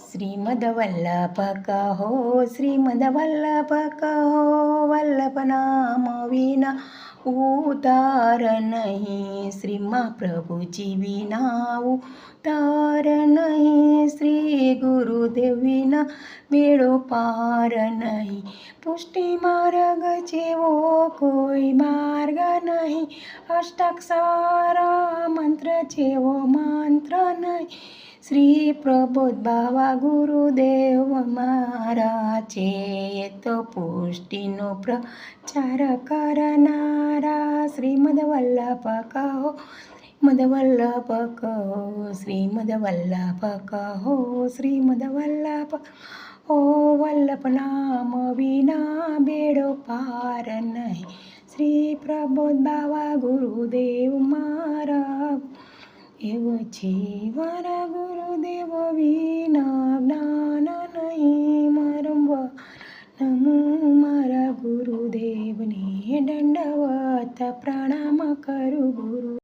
શ્રીમદવલ્લભ કહો શ્રીમદવલ્લભ કહો વલ્લભ નામ વિના ઉતાર નહીં શ્રીમાં પ્રભુજી વિના ઉતાર નહીં શ્રી ગુરુદેવ વિના બેડો પાર નહીં પુષ્ટિ માર્ગ જેવો કોઈ માર્ગ નહીં અષ્ટાક્ષર મંત્ર જેવો મંત્ર નહીં શ્રી પ્રબોધ બાવા ગુરુદેવ મારા છે તો પુષ્ટિનો પ્રચાર કરનારા શ્રીમદવલ્લભ કહો શ્રીમદવલ્લભ કહો શ્રીમદવલ્લભ કહો શ્રીમદવલ્લભ ઓ વલ્લભ નામ વિના બેડો પાર નહીં શ્રી પ્રબોધ બાવા ગુરુદેવ મારા એવો છે મારા ગુરુદેવ વિના જ્ઞાન નહીં મારંવા મારા ગુરુદેવને દંડવત પ્રણામ કરું ગુરુ